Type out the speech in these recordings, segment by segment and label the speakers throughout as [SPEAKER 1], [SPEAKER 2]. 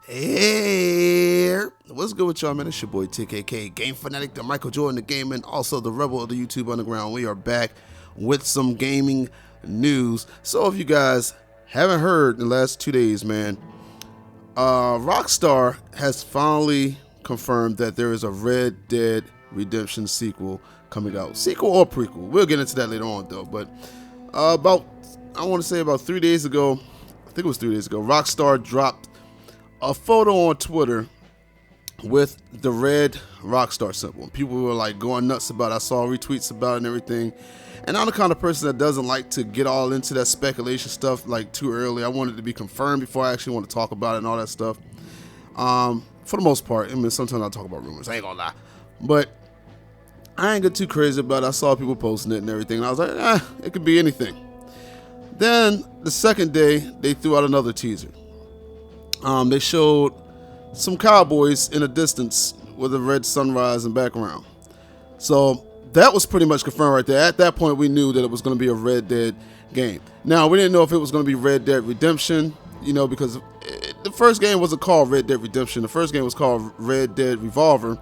[SPEAKER 1] Hey, what's good with y'all, man? It's your boy TKK, Game Fanatic, the Michael Jordan, the game, and also the Rebel of the YouTube Underground. We are back with some gaming news. So if you guys haven't heard in the last 2 days, man, Rockstar has finally confirmed that there is a Red Dead Redemption sequel coming out. Sequel or prequel. We'll get into that later on, though. But I want to say about 3 days ago, I think it was 3 days ago, Rockstar dropped a photo on Twitter with the red Rockstar symbol. People were like going nuts about it. I saw retweets about it and everything. And I'm the kind of person that doesn't like to get all into that speculation stuff like too early. I want it to be confirmed before I actually want to talk about it and all that stuff. For the most part, I mean, sometimes I talk about rumors. I ain't gonna lie, but I ain't get too crazy about it. I saw people posting it and everything, and I was like, it could be anything. Then the second day, they threw out another teaser. They showed some cowboys in the distance with a red sunrise in background. So that was pretty much confirmed right there. At that point, we knew that it was going to be a Red Dead game. Now, we didn't know if it was going to be Red Dead Redemption, because the first game wasn't called Red Dead Redemption. The first game was called Red Dead Revolver,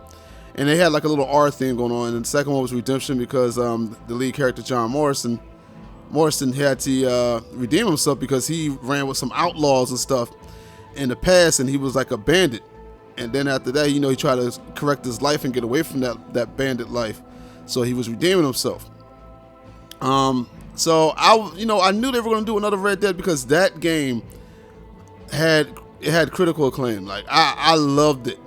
[SPEAKER 1] and they had like a little R theme going on. And the second one was Redemption because the lead character, John Morrison had to redeem himself because he ran with some outlaws and stuff in the past, and he was like a bandit. And then after that, he tried to correct his life and get away from that bandit life. So he was redeeming himself. So I knew they were going to do another Red Dead because that game had critical acclaim. Like I loved it.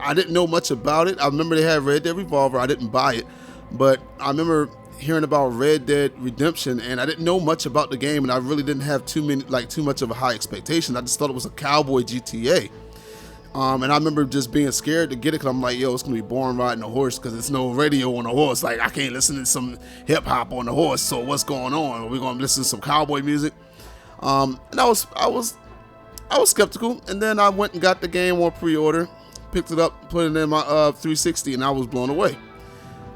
[SPEAKER 1] I didn't know much about it. I remember they had Red Dead Revolver. I didn't buy it, but I remember hearing about Red Dead Redemption, and I didn't know much about the game, and I really didn't have too much of a high expectation. I just thought it was a cowboy GTA. And I remember just being scared to get it because I'm like, yo, it's gonna be boring riding a horse because there's no radio on a horse. Like I can't listen to some hip hop on the horse. So what's going on? Are we gonna listen to some cowboy music? And I was skeptical, and then I went and got the game on pre-order, picked it up, put it in my 360, and I was blown away.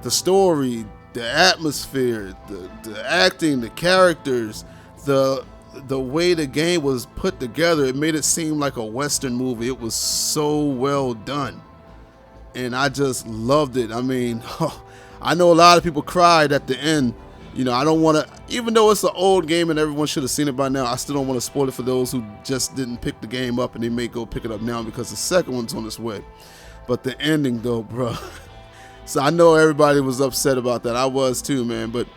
[SPEAKER 1] The story, the atmosphere, the acting, the characters, the way the game was put together, it made it seem like a Western movie. It was so well done, and I just loved it. I mean, I know a lot of people cried at the end. I don't want to, even though it's an old game and everyone should have seen it by now, I still don't want to spoil it for those who just didn't pick the game up and they may go pick it up now because the second one's on its way. But the ending though, bro. So I know everybody was upset about that. I was too, man. But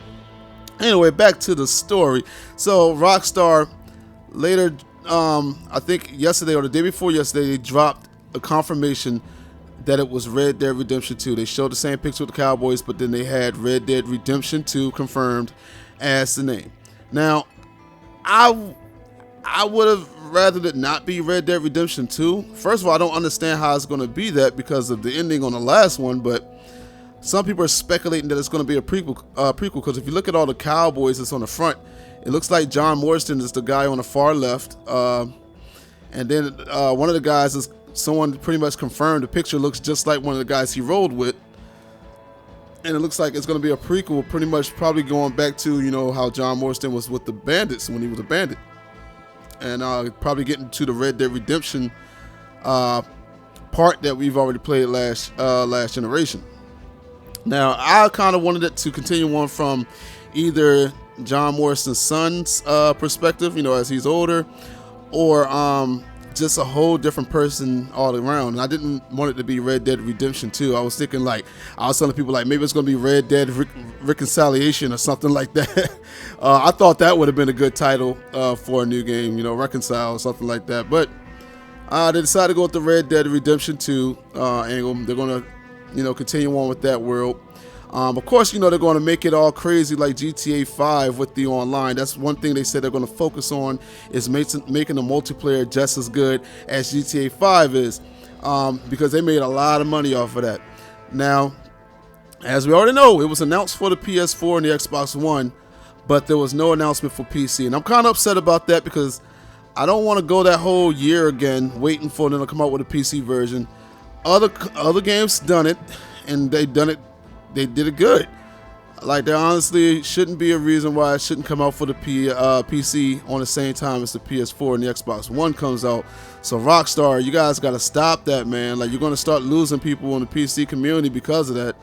[SPEAKER 1] anyway, back to the story. So Rockstar later, I think yesterday or the day before yesterday, they dropped a confirmation that it was Red Dead Redemption 2. They showed the same picture with the Cowboys, but then they had Red Dead Redemption 2 confirmed as the name. Now, I would have rather it not be Red Dead Redemption 2. First of all, I don't understand how it's going to be that because of the ending on the last one, but some people are speculating that it's going to be a prequel because if you look at all the cowboys that's on the front, it looks like John Morrison is the guy on the far left, and then one of the guys is someone pretty much confirmed. The picture looks just like one of the guys he rode with, and it looks like it's going to be a prequel, pretty much probably going back to how John Morrison was with the bandits when he was a bandit, and probably getting to the Red Dead Redemption part that we've already played last generation. Now, I kind of wanted it to continue on from either John Morrison's son's perspective, as he's older, or just a whole different person all around. And I didn't want it to be Red Dead Redemption 2. I was thinking I was telling people maybe it's going to be Red Dead Reconciliation or something like that. I thought that would have been a good title for a new game, Reconcile or something like that. But they decided to go with the Red Dead Redemption 2 angle. They're going to continue on with that world. Of course, they're going to make it all crazy like GTA 5 with the online. That's one thing they said they're going to focus on is making the multiplayer just as good as GTA 5 is, because they made a lot of money off of that. Now, as we already know, it was announced for the PS4 and the Xbox One, but there was no announcement for PC. And I'm kind of upset about that because I don't want to go that whole year again waiting for them to come out with a PC version. Other games done it, and they did it good. Like, there honestly shouldn't be a reason why it shouldn't come out for the PC on the same time as the PS4 and the Xbox One comes out. So Rockstar, you guys got to stop that, man. Like, you're going to start losing people in the PC community because of that.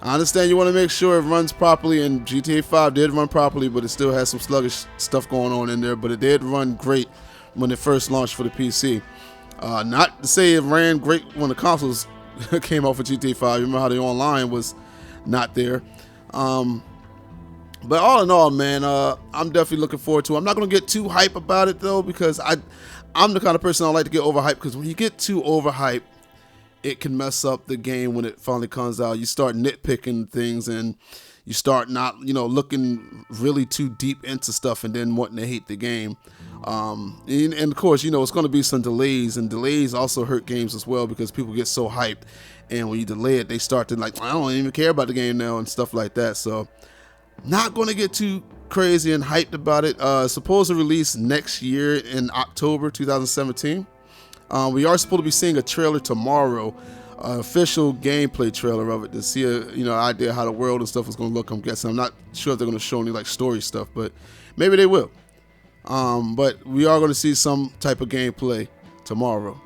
[SPEAKER 1] I understand you want to make sure it runs properly, and GTA 5 did run properly, but it still has some sluggish stuff going on in there. But it did run great when it first launched for the PC. Not to say it ran great when the consoles came out for GTA 5. You remember how the online was not there. But all in all, man, I'm definitely looking forward to it. I'm not going to get too hype about it, though, because I'm the kind of person I like to get overhyped, because when you get too overhyped, it can mess up the game when it finally comes out. You start nitpicking things, and you start not, looking really too deep into stuff and then wanting to hate the game. And of course, it's going to be some delays, and delays also hurt games as well, because people get so hyped, and when you delay it, they start to like, I don't even care about the game now and stuff like that. So not going to get too crazy and hyped about it. Supposed to release next year in October 2017. We are supposed to be seeing a trailer tomorrow, official gameplay trailer of it, to see an idea how the world and stuff is going to look. I'm guessing. I'm not sure if they're going to show any like story stuff, but maybe they will. But we are going to see some type of gameplay tomorrow.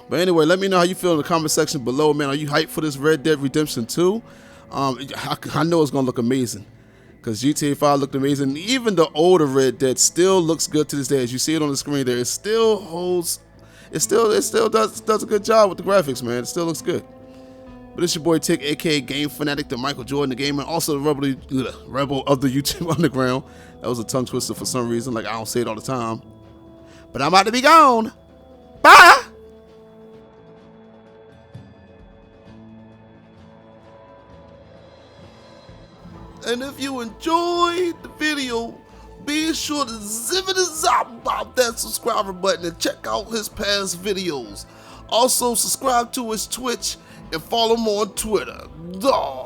[SPEAKER 1] But anyway, let me know how you feel in the comment section below, man. Are you hyped for this Red Dead Redemption 2? I know it's going to look amazing, because GTA 5 looked amazing. Even the older Red Dead still looks good to this day. As you see it on the screen there, it still holds. It still does a good job with the graphics, man. It still looks good. But it's your boy Tick, aka Game Fanatic, the Michael Jordan, the gamer, also the rebel of the YouTube Underground. That was a tongue twister for some reason. Like, I don't say it all the time. But I'm about to be gone. Bye. And if you enjoyed the video, be sure to zip it about that subscriber button and check out his past videos. Also, subscribe to his Twitch and follow him on Twitter. Dawg.